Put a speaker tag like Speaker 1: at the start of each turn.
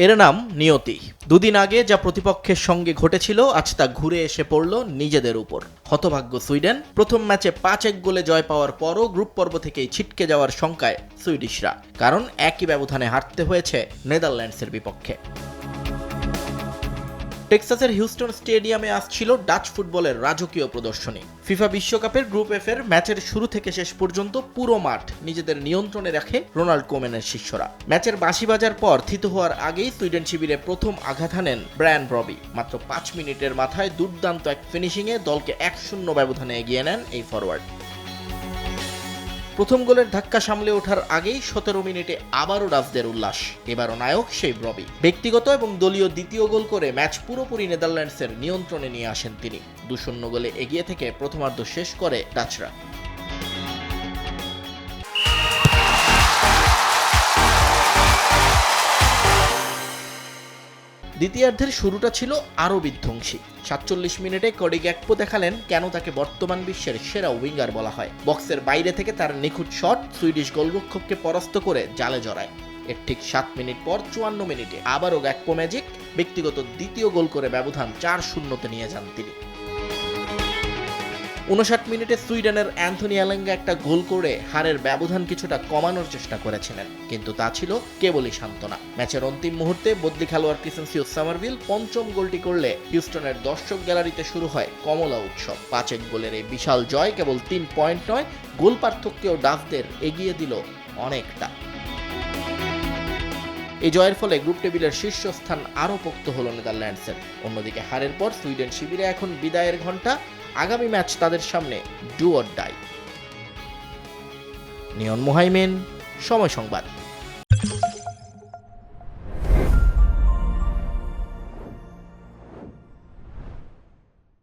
Speaker 1: এর নাম নিয়তি। দুদিন আগে যা প্রতিপক্ষের সঙ্গে ঘটেছিল আজ তা ঘুরে এসে পড়ল নিজেদের উপর। হতভাগ্য সুইডেন প্রথম ম্যাচে 5-1 গোলে জয় পাওয়ার পরও গ্রুপ পর্ব থেকেই ছিটকে যাওয়ার শঙ্কায় সুইডিশরা, কারণ একই ব্যবধানে হারতে হয়েছে নেদারল্যান্ডসের বিপক্ষে। টেক্সাসের হিউস্টন স্টেডিয়ামে আসছিল ডাচ ফুটবলের রাজকীয় প্রদর্শনী। ফিফা বিশ্বকাপের গ্রুপ এফ এর ম্যাচের শুরু থেকে শেষ পর্যন্ত পুরো মাঠ নিজেদের নিয়ন্ত্রণে রাখে রোনাল্ড কোমেনের শিষ্যরা। ম্যাচের বাঁশি বাজার পর থিত হওয়ার আগেই সুইডেন শিবিরে প্রথম আঘাত হানেন ব্রায়ান ব্রবি। মাত্র 5 মিনিটের মাথায় দুর্দান্ত এক ফিনিশিংয়ে দলকে 1-0 ব্যবধানে এগিয়ে নেন এই ফরওয়ার্ড। প্রথম গোলের ধাক্কা সামলে ওঠার আগেই 17 মিনিটে আবারও ডাচদের উল্লাস। এবারও নায়ক সেই ব্রবি। ব্যক্তিগত এবং দলীয় দ্বিতীয় গোল করে ম্যাচ পুরোপুরি নেদারল্যান্ডসের নিয়ন্ত্রণে নিয়ে আসেন তিনি। 2-0 গোলে এগিয়ে থেকে প্রথমার্ধ শেষ করে ডাচরা। দ্বিতীয়ার্ধের শুরুটা ছিল আরও বিধ্বংসী। 47 মিনিটে কোডি গ্যাকপো দেখালেন কেন তাকে বর্তমান বিশ্বের সেরা উইঙ্গার বলা হয়। বক্সের বাইরে থেকে তার নিখুঁত শট সুইডিশ গোলরক্ষককে পরাস্ত করে জালে জড়ায়। এর ঠিক 7 মিনিট পর 54 মিনিটে আবারও গ্যাকপো ম্যাজিক, ব্যক্তিগত দ্বিতীয় গোল করে ব্যবধান 4-0-তে নিয়ে যান তিনি। 59 মিনিটে সুইডেনের অ্যান্থনি অ্যালেঙ্গা একটা গোল করে হারের ব্যবধান কিছুটা কমানোর চেষ্টা করেছিলেন, কিন্তু তা ছিল কেবলই সান্ত্বনা। ম্যাচের অন্তিম মুহূর্তে বদলি খেলোয়াড় ক্রিসেন্সিও সামারভিল পঞ্চম গোলটি করলে হিউস্টনের দর্শক গ্যালারিতে শুরু হয় কমলা উৎসব। 5-1 গোলের এই বিশাল জয় কেবল 3 পয়েন্ট নয়, গোল পার্থক্যেও ডাচদের এগিয়ে দিল অনেকটা। এই জয়ের ফলে গ্রুপ টেবিলের শীর্ষস্থান আরও পোক্ত হল নেদারল্যান্ডসের। অন্যদিকে হারের পর সুইডেন শিবিরে এখন বিদায়ের ঘণ্টা। আগামী ম্যাচ তাদের সামনে ডু অর ডাই। নিয়ন মোহাইমেন, সময় সংবাদ।